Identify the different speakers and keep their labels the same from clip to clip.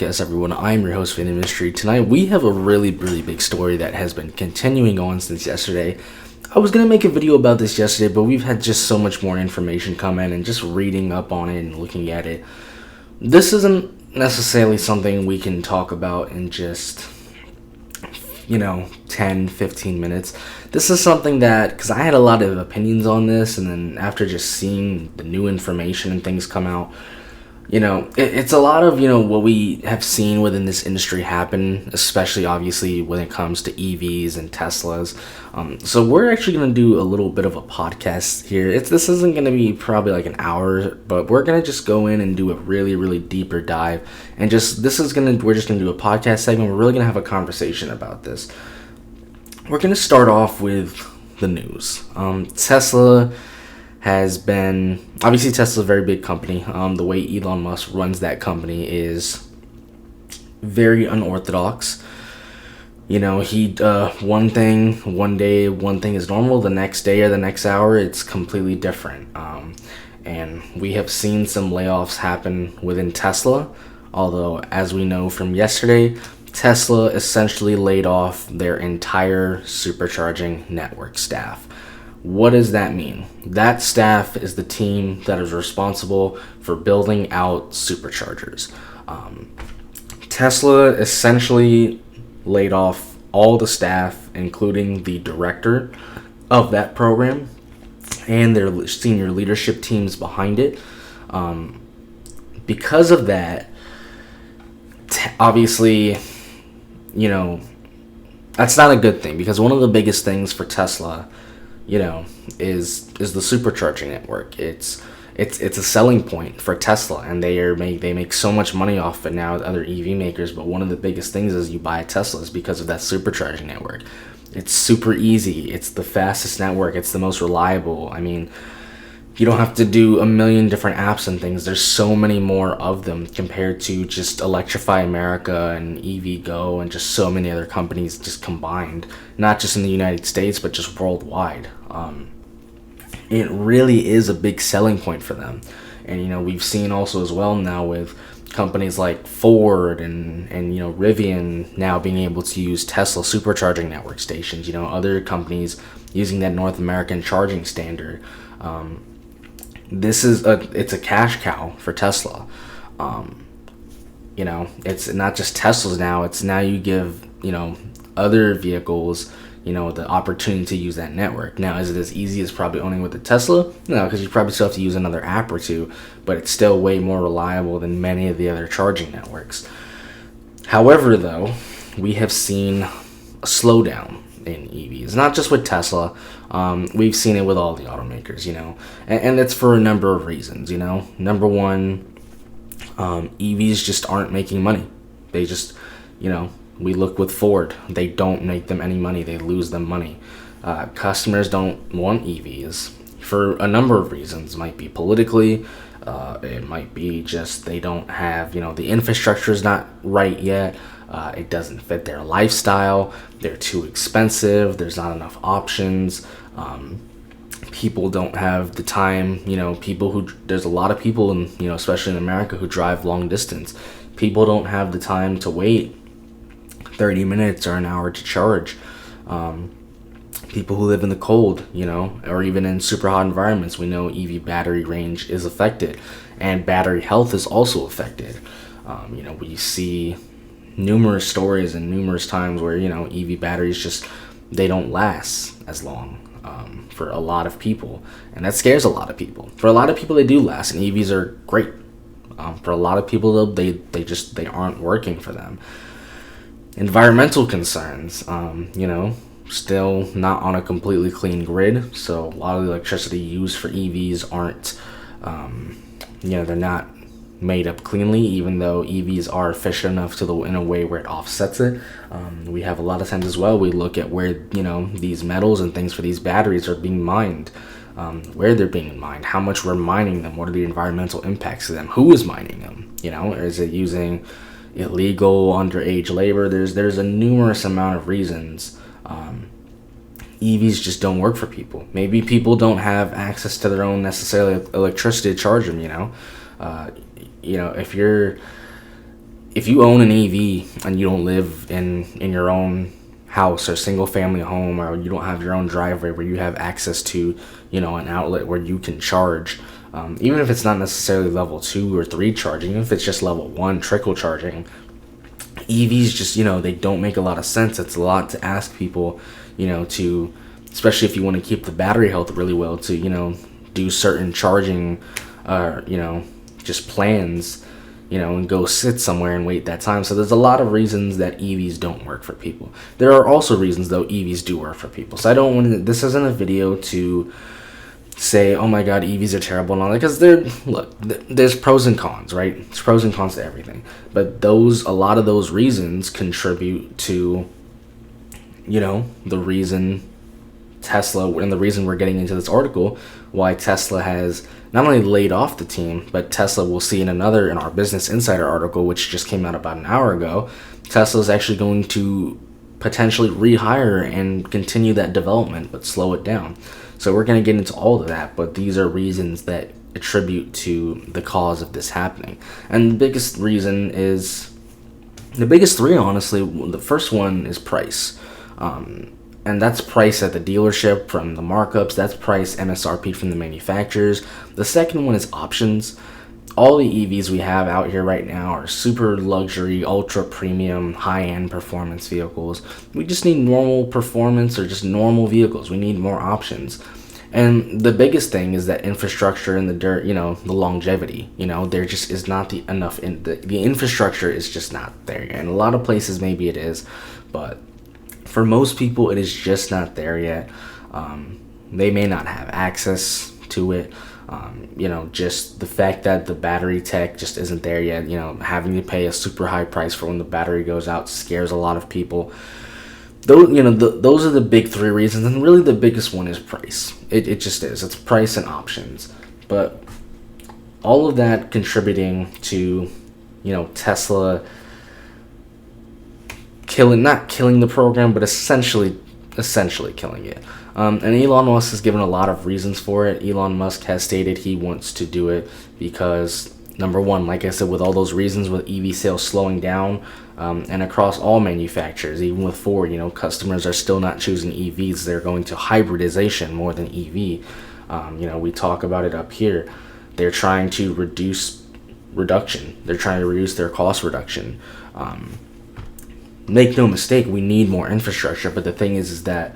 Speaker 1: podcast, everyone. I'm your host, Van Industry. Tonight, we have a really big story that has been continuing on since yesterday. I was going to make a video about this yesterday, but we've had just so much more information come in, and just reading up on it and looking at it. This isn't necessarily something we can talk about in just 10, 15 minutes. This is something that, because I had a lot of opinions on this, and then after just seeing the new information and things come out, it's a lot of, what we have seen within this industry happen, especially obviously when it comes to EVs and Teslas. So we're actually going to do a little bit of a podcast here. This isn't going to be probably like an hour, but we're going to just go in and do a really deeper dive. And we're just going to do a podcast segment. We're really going to have a conversation about this. We're going to start off with the news. Tesla has been, obviously Tesla's a very big company. The way Elon Musk runs that company is very unorthodox. He one day is normal, the next day or the next hour it's completely different. And we have seen some layoffs happen within Tesla, although as we know from yesterday, Tesla essentially laid off their entire supercharging network staff. What does that mean? That staff is the team that is responsible for building out superchargers. Tesla essentially laid off all the staff, including the director of that program and their senior leadership teams behind it. Because of that, obviously, that's not a good thing, because one of the biggest things for Tesla is the supercharging network. It's a selling point for Tesla, and they make so much money off it now with other EV makers. But one of the biggest things is you buy a Tesla is because of that supercharging network. It's super easy. It's the fastest network. It's the most reliable. I mean, you don't have to do a million different apps and things. There's so many more of them compared to just Electrify America and EVgo and just so many other companies just combined, not just in the United States, but just worldwide. It really is a big selling point for them. And, we've seen also as well now with companies like Ford and Rivian now being able to use Tesla supercharging network stations, other companies using that North American charging standard. It's a cash cow for Tesla. It's not just Teslas now. It's now you give, other vehicles, the opportunity to use that network. Now, is it as easy as probably owning with a Tesla? No, because you probably still have to use another app or two, but it's still way more reliable than many of the other charging networks. However, though, we have seen a slowdown in EVs, not just with Tesla. We've seen it with all the automakers, and it's for a number of reasons. Number one, EVs just aren't making money. They just, we look with Ford, they don't make them any money. They lose them money. Customers don't want EVs for a number of reasons. It might be politically, it might be just they don't have, the infrastructure is not right yet. It doesn't fit their lifestyle. They're too expensive. There's not enough options. People don't have the time. There's a lot of people in, especially in America, who drive long distance. People don't have the time to wait 30 minutes or an hour to charge. People who live in the cold, or even in super hot environments, we know EV battery range is affected, and battery health is also affected. We see numerous stories and numerous times where EV batteries they don't last as long for a lot of people, and that scares a lot of people. For a lot of people, they do last, and EVs are great. For a lot of people, though, they aren't working for them. Environmental concerns, still not on a completely clean grid, so a lot of the electricity used for EVs aren't they're not made up cleanly, even though EVs are efficient enough in a way where it offsets it. We have a lot of times as well, we look at where, these metals and things for these batteries are being mined, where they're being mined, how much we're mining them, what are the environmental impacts of them, who is mining them, or is it using illegal underage labor? There's a numerous amount of reasons EVs just don't work for people. Maybe people don't have access to their own necessarily electricity to charge them, if you're if you own an EV and you don't live in your own house or single family home, or you don't have your own driveway where you have access to, an outlet where you can charge, even if it's not necessarily level 2 or 3 charging, even if it's just level 1 trickle charging, EVs just, they don't make a lot of sense. It's a lot to ask people, to, especially if you want to keep the battery health really well, to, do certain charging, just plans, and go sit somewhere and wait that time. So there's a lot of reasons that EVs don't work for people. There are also reasons, though, EVs do work for people. So I don't want to, this isn't a video to say, oh my god, EVs are terrible and all that, because there's pros and cons, right? There's pros and cons to everything. But a lot of those reasons contribute to, the reason Tesla, and the reason we're getting into this article, why Tesla has not only laid off the team, but Tesla, will see in our Business Insider article, which just came out about an hour ago, Tesla is actually going to potentially rehire and continue that development, but slow it down. So we're going to get into all of that, but these are reasons that attribute to the cause of this happening. And the biggest reason is, the biggest three, honestly, the first one is price. And that's price at the dealership from the markups. That's price MSRP from the manufacturers. The second one is options. All the EVs we have out here right now are super luxury, ultra premium, high-end performance vehicles. We just need normal performance, or just normal vehicles. We need more options. And the biggest thing is that infrastructure and the longevity. There just is not the infrastructure is just not there yet. In a lot of places maybe it is, but for most people it is just not there yet. They may not have access to it. Just the fact that the battery tech just isn't there yet. Having to pay a super high price for when the battery goes out scares a lot of people. Those are the big three reasons, and really the biggest one is price. It just is. It's price and options. But all of that contributing to, Tesla not killing the program, but essentially killing it. And Elon Musk has given a lot of reasons for it. Elon Musk has stated he wants to do it because, number one, like I said, with all those reasons, with EV sales slowing down, and across all manufacturers, even with Ford, customers are still not choosing EVs. They're going to hybridization more than EV. We talk about it up here. They're trying to reduce their cost reduction. Make no mistake, we need more infrastructure, but the thing is that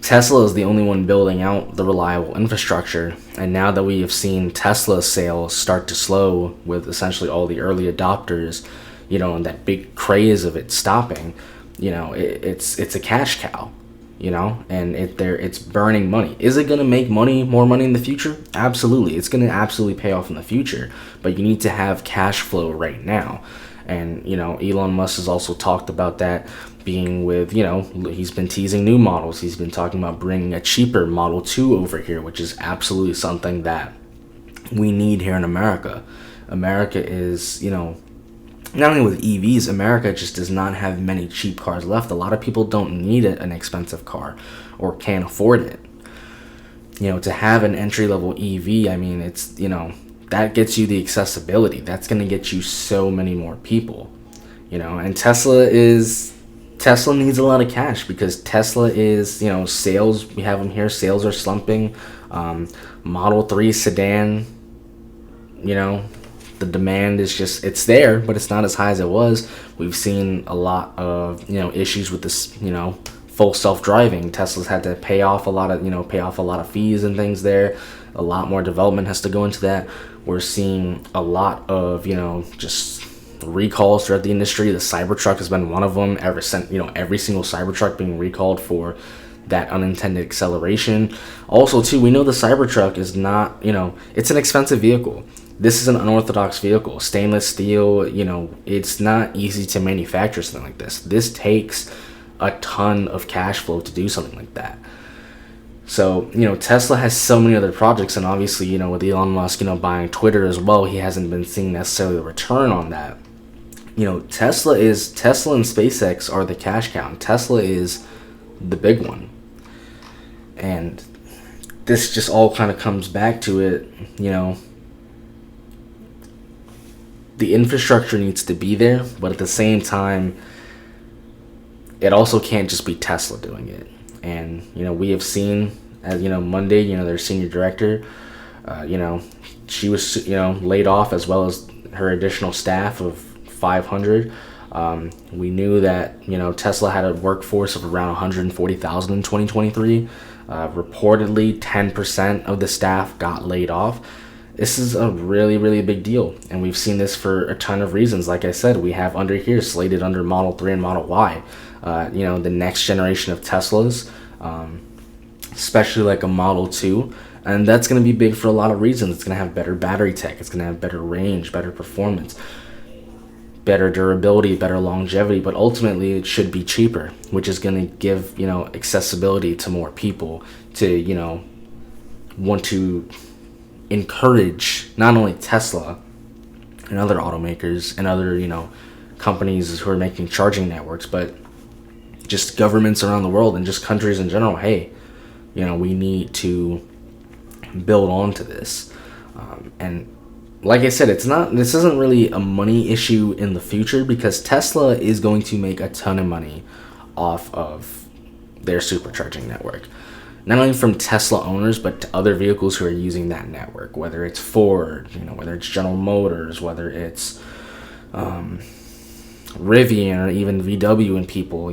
Speaker 1: Tesla is the only one building out the reliable infrastructure, and now that we have seen Tesla sales start to slow with essentially all the early adopters, and that big craze of it stopping, it's a cash cow, and it's burning money. Is it going to make more money in the future? Absolutely. It's going to absolutely pay off in the future, but you need to have cash flow right now. And, Elon Musk has also talked about that being with, he's been teasing new models. He's been talking about bringing a cheaper Model 2 over here, which is absolutely something that we need here in America. America is, not only with EVs, America just does not have many cheap cars left. A lot of people don't need an expensive car or can't afford it. To have an entry-level EV, I mean, it's, that gets you the accessibility. That's going to get you so many more people, and Tesla needs a lot of cash because Tesla is, sales, we have them here, sales are slumping. Model 3 sedan, the demand is just, it's there, but it's not as high as it was. We've seen a lot of, issues with this, full self-driving. Tesla's had to pay off a lot of fees and things there. A lot more development has to go into that. We're seeing a lot of, just recalls throughout the industry. The Cybertruck has been one of them ever since, every single Cybertruck being recalled for that unintended acceleration. Also, too, we know the Cybertruck is not, it's an expensive vehicle. This is an unorthodox vehicle. Stainless steel, it's not easy to manufacture something like this. This takes a ton of cash flow to do something like that. So, Tesla has so many other projects, and obviously, with Elon Musk, buying Twitter as well, he hasn't been seeing necessarily a return on that. Tesla and SpaceX are the cash cow. Tesla is the big one. And this just all kind of comes back to it, the infrastructure needs to be there, but at the same time, it also can't just be Tesla doing it. And we have seen, as Monday, their senior director, she was laid off, as well as her additional staff of 500. We knew that Tesla had a workforce of around 140,000 in 2023. Reportedly 10% of the staff got laid off. This is a really, really big deal, and we've seen this for a ton of reasons. Like I said, we have under here slated under Model 3 and Model Y, the next generation of Teslas, especially like a Model 2. And that's going to be big for a lot of reasons. It's going to have better battery tech. It's going to have better range, better performance, better durability, better longevity. But ultimately, it should be cheaper, which is going to give, accessibility to more people to, want to encourage not only Tesla and other automakers and other, companies who are making charging networks, but just governments around the world and just countries in general. Hey, we need to build onto this. And like I said, this isn't really a money issue in the future, because Tesla is going to make a ton of money off of their supercharging network. Not only from Tesla owners, but to other vehicles who are using that network, whether it's Ford, whether it's General Motors, whether it's Rivian, or even VW and people,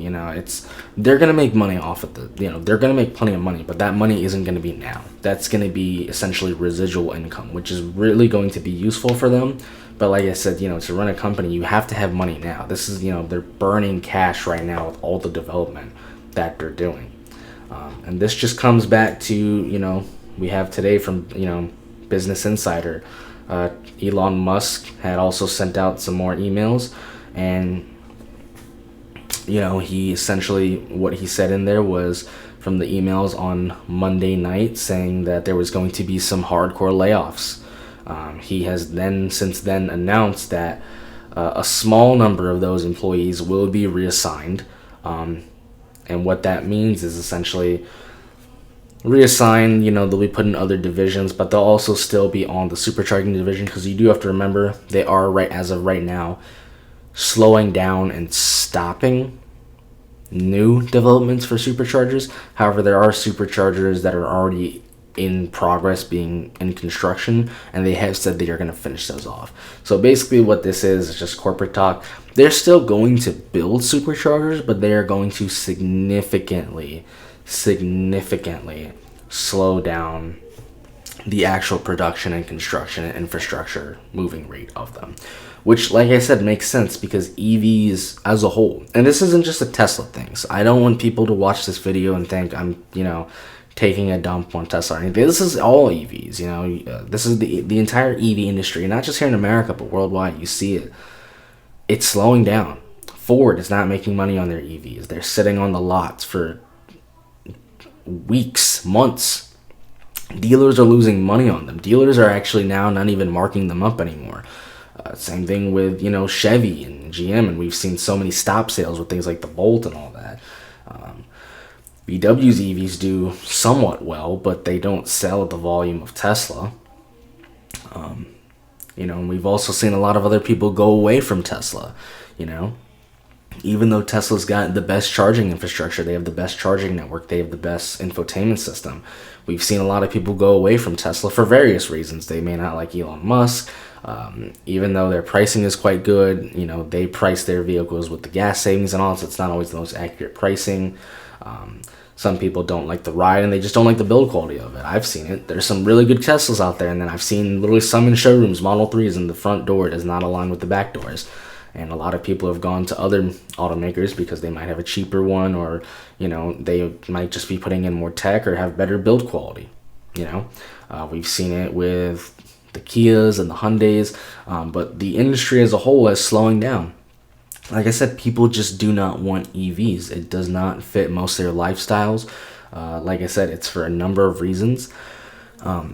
Speaker 1: they're going to make money off of they're going to make plenty of money, but that money isn't going to be now. That's going to be essentially residual income, which is really going to be useful for them. But like I said, to run a company, you have to have money now. This is, they're burning cash right now with all the development that they're doing. And this just comes back to, we have today from, Business Insider. Elon Musk had also sent out some more emails, and he essentially, what he said in there was from the emails on Monday night, saying that there was going to be some hardcore layoffs. He has since then announced that a small number of those employees will be reassigned. And what that means is essentially reassign, they'll be put in other divisions, but they'll also still be on the supercharging division, because you do have to remember they are, as of right now, slowing down and stopping new developments for superchargers. However, there are superchargers that are already in progress, being in construction, and they have said they are going to finish those off. So basically what this is just corporate talk. They're still going to build superchargers, but they are going to significantly slow down the actual production and construction and infrastructure moving rate of them, which, like I said, makes sense, because EVs as a whole, and this isn't just a Tesla thing, so I don't want people to watch this video and think I'm taking a dump on Tesla or anything. This is all EVs. This is the entire EV industry, not just here in America, but worldwide. You see it. It's slowing down. Ford is not making money on their EVs. They're sitting on the lots for weeks, months. Dealers are losing money on them. Dealers are actually now not even marking them up anymore. Same thing with, Chevy and GM, and we've seen so many stop sales with things like the Bolt and all that. VW's EVs do somewhat well, but they don't sell at the volume of Tesla. And we've also seen a lot of other people go away from Tesla, Even though Tesla's got the best charging infrastructure, they have the best charging network, they have the best infotainment system, we've seen a lot of people go away from Tesla for various reasons. They may not like Elon Musk. Even though their pricing is quite good, they price their vehicles with the gas savings and all, so it's not always the most accurate pricing. Some people don't like the ride, and they just don't like the build quality of it. I've seen it. There's some really good Teslas out there, and then I've seen literally some in showrooms, Model 3s, and the front door does not align with the back doors. And a lot of people have gone to other automakers because they might have a cheaper one, or, they might just be putting in more tech or have better build quality. We've seen it with the Kias and the Hyundais, but the industry as a whole is slowing down. Like I said, people just do not want EVs. It does not fit most of their lifestyles. Like I said, it's for a number of reasons.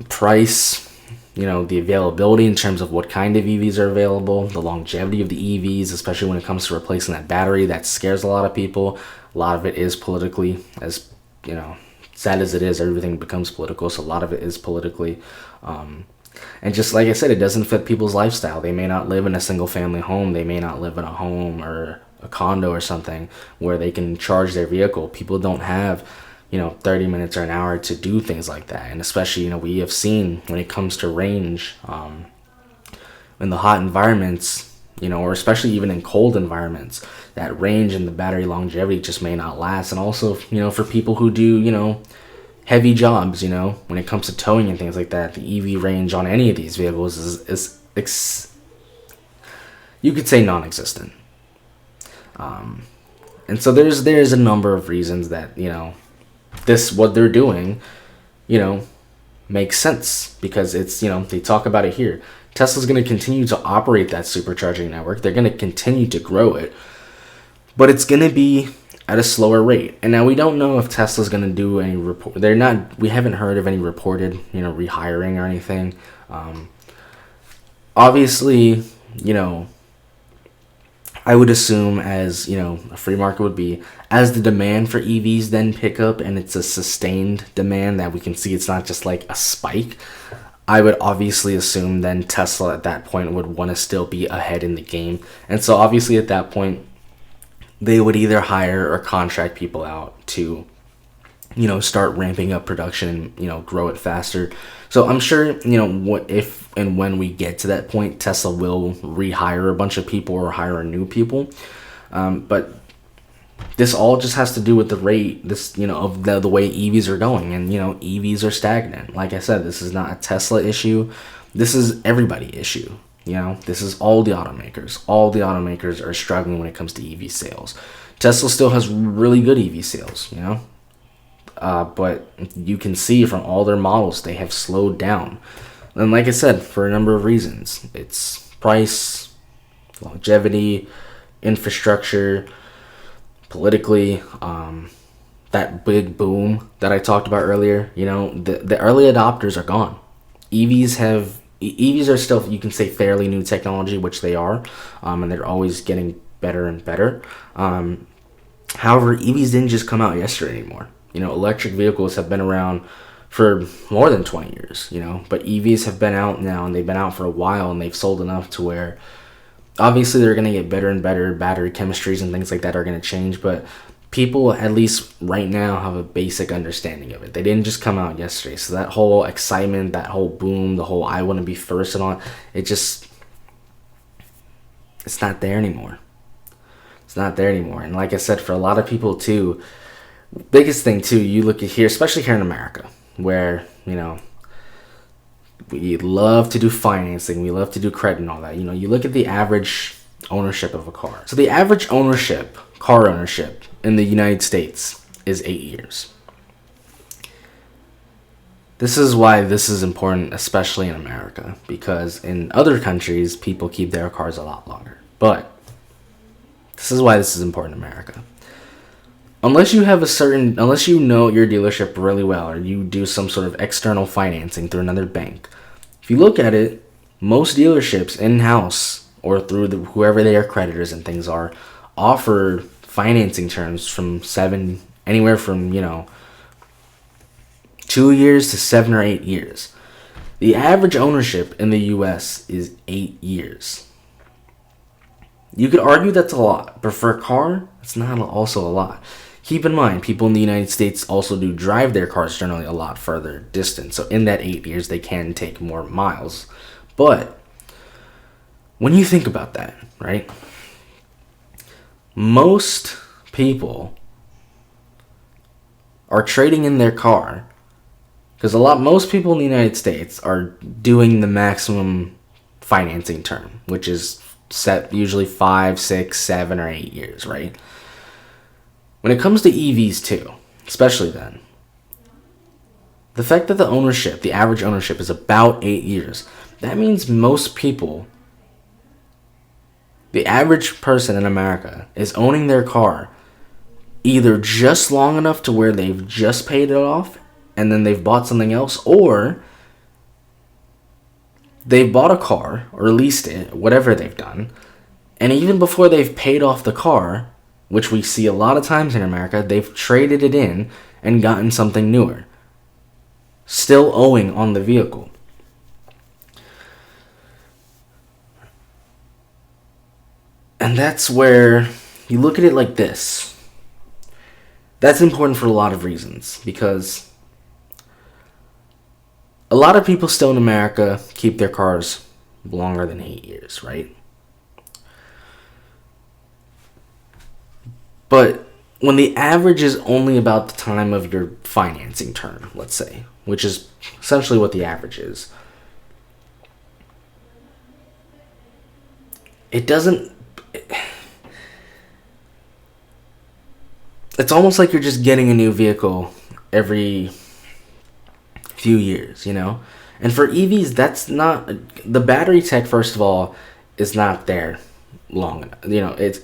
Speaker 1: Price, the availability in terms of what kind of EVs are available, the longevity of the EVs, especially when it comes to replacing that battery, that scares a lot of people. A lot of it is politically, sad as it is, everything becomes political, so a lot of it is politically And just like I said, it doesn't fit people's lifestyle. They may not live in a single family home. They may not live in a home or a condo or something where they can charge their vehicle. People don't have, 30 minutes or an hour to do things like that. And especially, we have seen when it comes to range, in the hot environments, or especially even in cold environments, that range and the battery longevity just may not last. And also, for people who do, heavy jobs, when it comes to towing and things like that, the EV range on any of these vehicles is you could say non-existent. And so there's a number of reasons that, this, what they're doing, makes sense, because it's, they talk about it here. Tesla's going to continue to operate that supercharging network. They're going to continue to grow it, but it's going to be at a slower rate. And now we don't know if Tesla's going to do any we haven't heard of any reported, rehiring or anything. Obviously, I would assume, as, a free market would be, as the demand for EVs then pick up and it's a sustained demand that we can see, it's not just like a spike, I would obviously assume then Tesla at that point would want to still be ahead in the game. And so obviously at that point, they would either hire or contract people out to, start ramping up production and, grow it faster. So I'm sure, what if and when we get to that point, Tesla will rehire a bunch of people or hire new people. But this all just has to do with the rate, of the way EVs are going. And, EVs are stagnant. Like I said, this is not a Tesla issue. This is everybody issue. This is all the automakers. All the automakers are struggling when it comes to EV sales. Tesla still has really good EV sales, but you can see from all their models, they have slowed down. And like I said, for a number of reasons. It's price, longevity, infrastructure, politically, that big boom that I talked about earlier. The early adopters are gone. EVs are still, you can say, fairly new technology, which they are, and they're always getting better and better. However, EVs didn't just come out yesterday anymore. Electric vehicles have been around for more than 20 years, but EVs have been out now, and they've been out for a while, and they've sold enough to where obviously they're going to get better and better. Battery chemistries and things like that are going to change, but people, at least right now, have a basic understanding of it. They didn't just come out yesterday. So that whole excitement, that whole boom, the whole I want to be first and all, it's not there anymore. It's not there anymore. And like I said, for a lot of people too, biggest thing too, you look at here, especially here in America, where, we love to do financing, we love to do credit and all that. You look at the average ownership of a car. So the average car ownership in the United States is 8 years. This is why this is important, especially in America, because in other countries, people keep their cars a lot longer. But this is why this is important in America. Unless you know your dealership really well, or you do some sort of external financing through another bank, if you look at it, most dealerships in-house or through whoever their creditors and things are, offer financing terms from anywhere from 2 years to 7 or 8 years. The average ownership in the US is 8 years. You could argue that's a lot, but for a car, it's not also a lot. Keep in mind, people in the United States also do drive their cars generally a lot further distance. So in that 8 years, they can take more miles. But when you think about that, right? Most people are trading in their car because most people in the United States are doing the maximum financing term, which is set usually 5, 6, 7, or 8 years, right? When it comes to EVs too, especially then, the fact that the average ownership is about 8 years, that means most people, the average person in America, is owning their car either just long enough to where they've just paid it off and then they've bought something else, or they've bought a car or leased it, whatever they've done, and even before they've paid off the car, which we see a lot of times in America, they've traded it in and gotten something newer, still owing on the vehicle. And that's where you look at it like this. That's important for a lot of reasons, because a lot of people still in America keep their cars longer than 8 years, right? But when the average is only about the time of your financing term, let's say, which is essentially what the average is, it doesn't... It's almost like you're just getting a new vehicle every few years, you know? And for EVs, that's not... The battery tech, first of all, is not there long enough. You know, it's...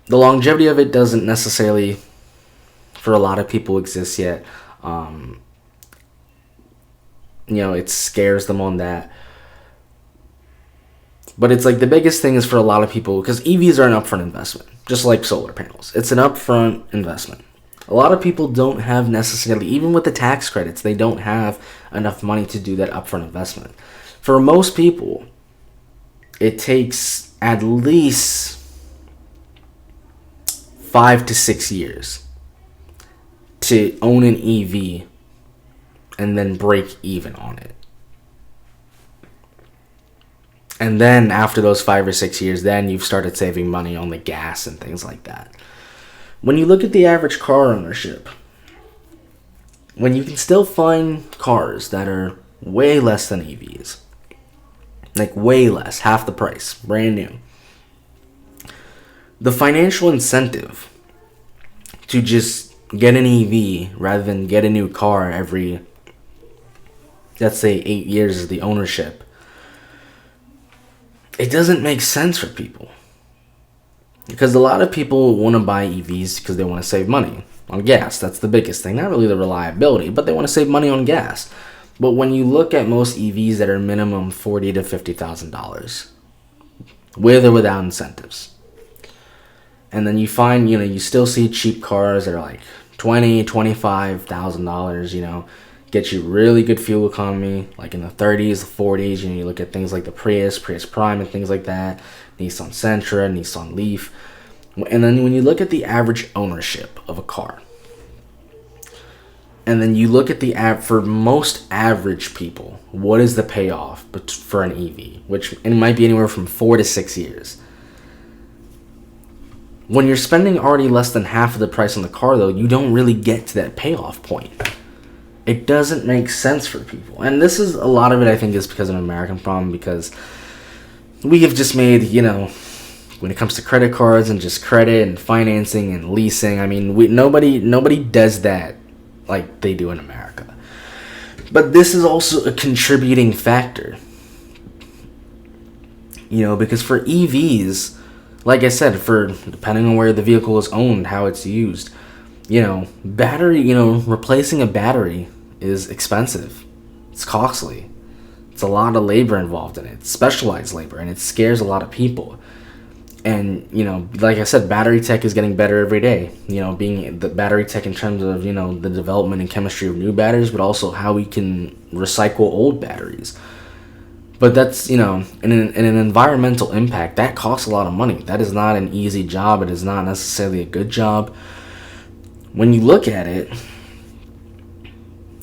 Speaker 1: The longevity of it doesn't necessarily, for a lot of people, exist yet. You know, it scares them on that. But it's like the biggest thing is for a lot of people, because EVs are an upfront investment, just like solar panels. It's an upfront investment. A lot of people don't have necessarily, even with the tax credits, they don't have enough money to do that upfront investment. For most people, it takes at least 5 to 6 years to own an EV and then break even on it. And then after those 5 or 6 years, then you've started saving money on the gas and things like that. When you look at the average car ownership, when you can still find cars that are way less than EVs, like way less, half the price, brand new, the financial incentive to just get an EV rather than get a new car every, let's say, 8 years of the ownership, it doesn't make sense for people. Because a lot of people want to buy EVs because they want to save money on gas. That's the biggest thing. Not really the reliability, but they want to save money on gas. But when you look at most EVs that are minimum $40,000 to $50,000, with or without incentives, and then you find, you know, you still see cheap cars that are like $20,000, $25,000, you know, get you really good fuel economy, like in the 30s, the 40s. You know, you look at things like the Prius Prime and things like that, Nissan Sentra, Nissan Leaf. And then when you look at the average ownership of a car, and then you look at the for most average people, what is the payoff for an EV, which it might be anywhere from 4 to 6 years. When you're spending already less than half of the price on the car, though, you don't really get to that payoff point. It doesn't make sense for people. And this is, a lot of it, I think, is because of an American problem, because we have just made, you know, when it comes to credit cards and just credit and financing and leasing, I mean, nobody does that like they do in America. But this is also a contributing factor. You know, because for EVs, like I said, for depending on where the vehicle is owned, how it's used, you know, replacing a battery is expensive. It's costly. It's a lot of labor involved in it, specialized labor, and it scares a lot of people. And, you know, like I said, battery tech is getting better every day. You know, being the battery tech in terms of, you know, the development and chemistry of new batteries, but also how we can recycle old batteries. But that's, you know, in an environmental impact, that costs a lot of money. That is not an easy job. It is not necessarily a good job. When you look at it,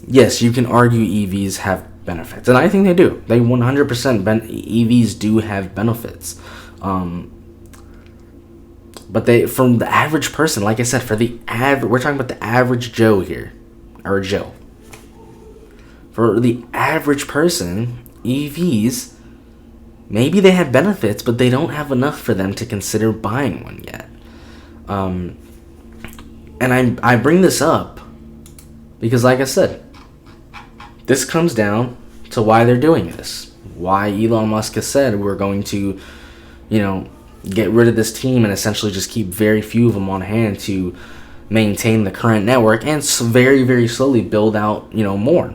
Speaker 1: yes, you can argue EVs have benefits. And I think they do. They 100% EVs do have benefits. But they, from the average person, like I said, for the we're talking about the average Joe here, or Joe. For the average person, EVs, maybe they have benefits, but they don't have enough for them to consider buying one yet. And I bring this up because, like I said, this comes down to why they're doing this. Why Elon Musk has said we're going to, you know, get rid of this team and essentially just keep very few of them on hand to maintain the current network and very, very slowly build out, you know, more.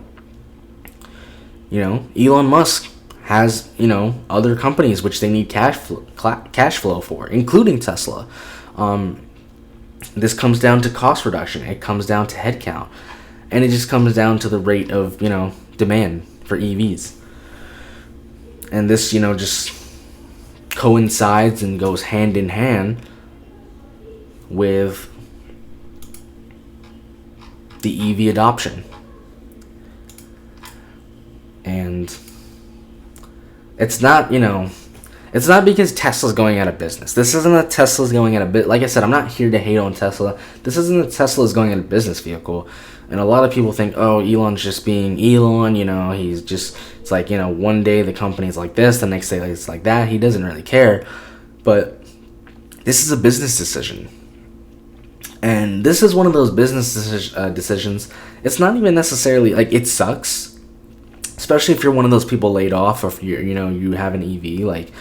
Speaker 1: You know, Elon Musk has, you know, other companies which they need cash flow for, including Tesla. This comes down to cost reduction. It comes down to headcount. And it just comes down to the rate of, you know, demand for EVs. And this, you know, just coincides and goes hand in hand with the EV adoption. And it's not, it's not because Tesla's going out of business. This isn't a Tesla's going out of business. Like I said, I'm not here to hate on Tesla. This isn't a Tesla's going out of business vehicle. And a lot of people think, oh, Elon's just being Elon, he's just, it's like, one day the company's like this, the next day it's like that. He doesn't really care. But this is a business decision. And this is one of those business decisions. It's not even necessarily, like, it sucks. Especially if you're one of those people laid off, or if you're, you have an EV. Like,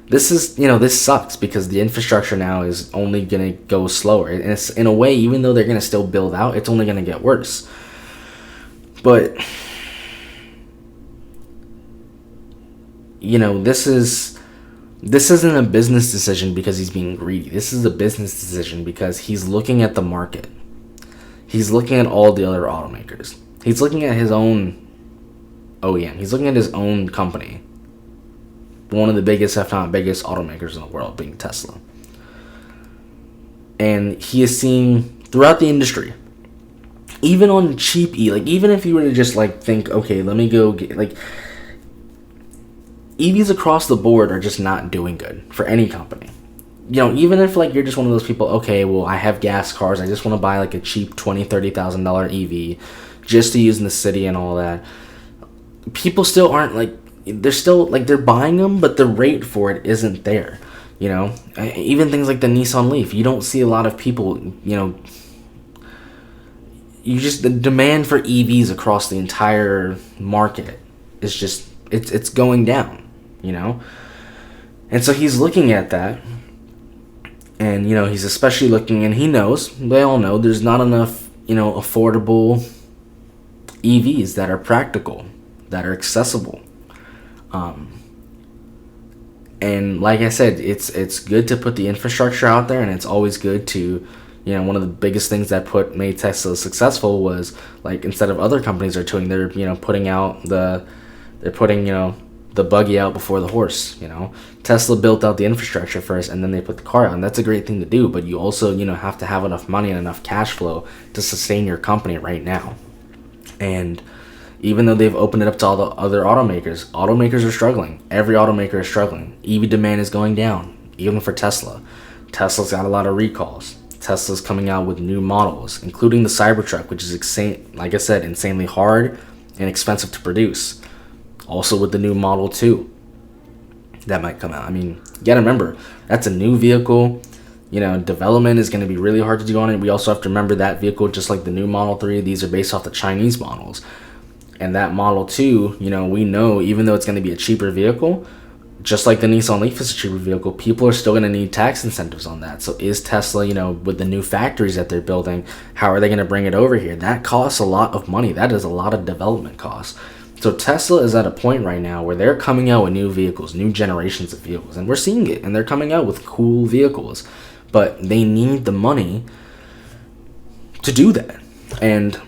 Speaker 1: this is, this sucks because the infrastructure now is only going to go slower. And it's, in a way, even though they're going to still build out, it's only going to get worse. But, this isn't a business decision because he's being greedy. This is a business decision because he's looking at the market. He's looking at all the other automakers. He's looking at his own OEM. He's looking at his own company. One of the biggest, if not biggest, automakers in the world, being Tesla. And he is seeing throughout the industry, even on cheap even if you were to just think, okay, let me go get EVs across the board are just not doing good for any company. Even if you're just one of those people, okay, well, I have gas cars, I just want to buy a cheap $20,000-$30,000 EV just to use in the city and all that. People still aren't they're still they're buying them, but the rate for it isn't there. Even things like the Nissan Leaf, you don't see a lot of people. The demand for EVs across the entire market is just it's going down. And so he's looking at that, and he's especially looking, and he knows, they all know, there's not enough affordable EVs that are practical, that are accessible. And like I said, it's good to put the infrastructure out there, and it's always good to, one of the biggest things that made Tesla successful was, instead of other companies are doing, they're putting the buggy out before the horse. Tesla built out the infrastructure first, and then they put the car out, and that's a great thing to do. But you also have to have enough money and enough cash flow to sustain your company right now. And even though they've opened it up to all the other automakers are struggling. Every automaker is struggling. EV demand is going down, even for Tesla. Tesla's got a lot of recalls. Tesla's coming out with new models, including the Cybertruck, which is insanely hard and expensive to produce. Also with the new Model 2 that might come out. You gotta remember, that's a new vehicle. Development is going to be really hard to do on it. We also have to remember that vehicle, just like the new Model 3, these are based off the Chinese models. And that Model 2, we know, even though it's going to be a cheaper vehicle, just like the Nissan Leaf is a cheaper vehicle, people are still going to need tax incentives on that. So is Tesla, with the new factories that they're building, how are they going to bring it over here? That costs a lot of money. That is a lot of development costs. So Tesla is at a point right now where they're coming out with new vehicles, new generations of vehicles. And we're seeing it. And they're coming out with cool vehicles. But they need the money to do that. And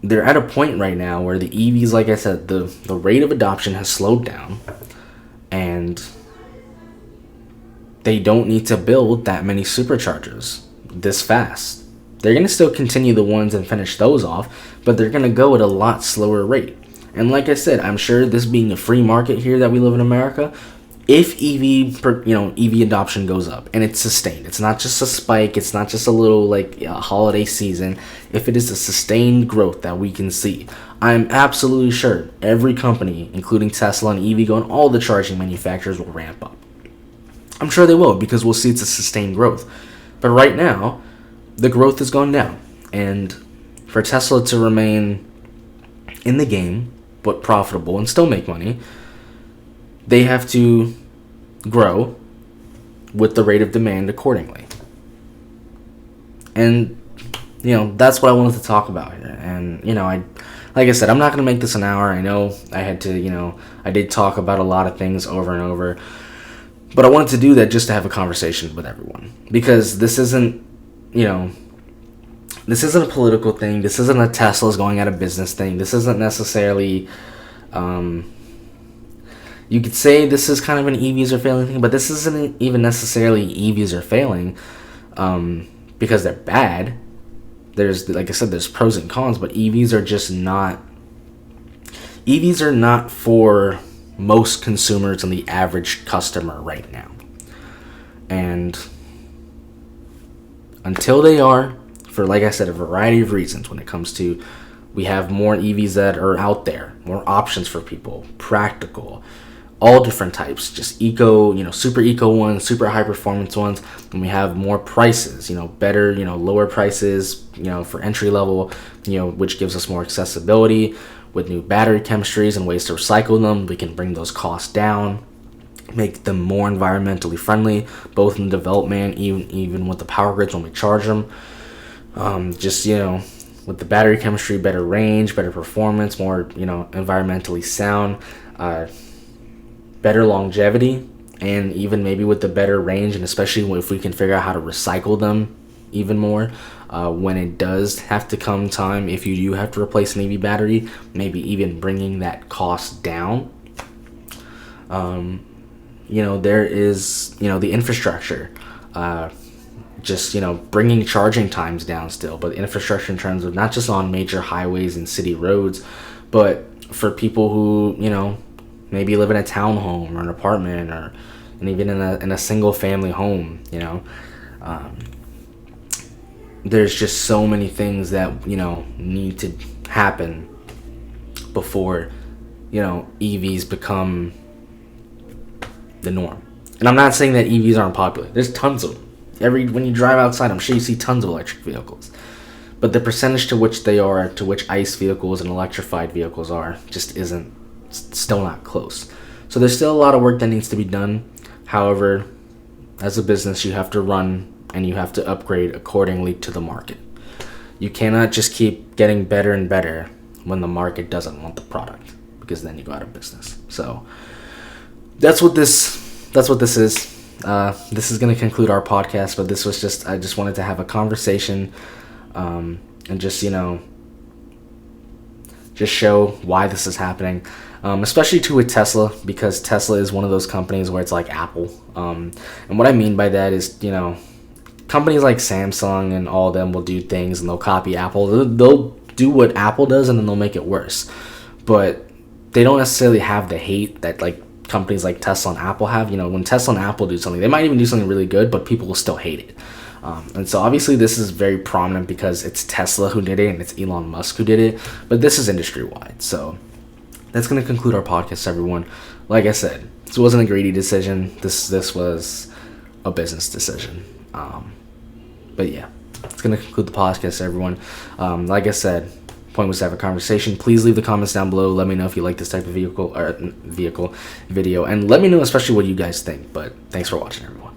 Speaker 1: they're at a point right now where the EVs, like I said, the rate of adoption has slowed down, and they don't need to build that many superchargers this fast. They're going to still continue the ones and finish those off, but they're going to go at a lot slower rate. And like I said, I'm sure this being a free market here that we live in America, if EV adoption goes up and it's sustained, it's not just a spike, it's not just a little holiday season. If it is a sustained growth that we can see, I'm absolutely sure every company, including Tesla and EVgo and all the charging manufacturers, will ramp up. I'm sure they will, because we'll see it's a sustained growth. But right now, the growth has gone down, and for Tesla to remain in the game but profitable and still make money, they have to grow with the rate of demand accordingly. And, that's what I wanted to talk about here. And, like I said, I'm not going to make this an hour. I know I had to, I did talk about a lot of things over and over. But I wanted to do that just to have a conversation with everyone. Because this isn't, this isn't a political thing. This isn't a Tesla's going out of business thing. This isn't necessarily, You could say this is kind of an EVs are failing thing, but this isn't even necessarily EVs are failing because they're bad. There's, like I said, there's pros and cons, but EVs are not for most consumers and the average customer right now. And until they are, for, like I said, a variety of reasons, when it comes to, we have more EVs that are out there, more options for people, practical, all different types, just eco, super eco ones, super high performance ones, and we have more prices, better, lower prices, for entry level, which gives us more accessibility. With new battery chemistries and ways to recycle them, we can bring those costs down, make them more environmentally friendly, both in development, even with the power grids when we charge them. With the battery chemistry, better range, better performance, more, environmentally sound, better longevity, and even maybe with the better range, and especially if we can figure out how to recycle them even more, when it does have to come time, if you do have to replace an EV battery, maybe even bringing that cost down. There is, the infrastructure, bringing charging times down still, but infrastructure in terms of not just on major highways and city roads, but for people who, maybe live in a townhome or an apartment, and even in a single family home, there's just so many things that, need to happen before, EVs become the norm. And I'm not saying that EVs aren't popular. There's tons of them. When you drive outside, I'm sure you see tons of electric vehicles. But the percentage to which they are, to which ICE vehicles and electrified vehicles are, just isn't, still not close. So there's still a lot of work that needs to be done. However, as a business, you have to run and you have to upgrade accordingly to the market. You cannot just keep getting better and better when the market doesn't want the product, because then you go out of business. So that's what this is. This is going to conclude our podcast, but this was I just wanted to have a conversation, and just show why this is happening, especially too with Tesla, because Tesla is one of those companies where it's like Apple. And what I mean by that is, companies like Samsung and all of them will do things and they'll copy Apple. They'll do what Apple does and then they'll make it worse. But they don't necessarily have the hate that companies like Tesla and Apple have. When Tesla and Apple do something, they might even do something really good, but people will still hate it. And so obviously this is very prominent because it's Tesla who did it and it's Elon Musk who did it, but this is industry-wide. So that's going to conclude our podcast, everyone. Like I said, this wasn't a greedy decision. This was a business decision. But yeah, it's going to conclude the podcast, everyone. Like I said, point was to have a conversation. Please leave the comments down below. Let me know if you like this type of vehicle video, and let me know especially what you guys think. But thanks for watching, everyone.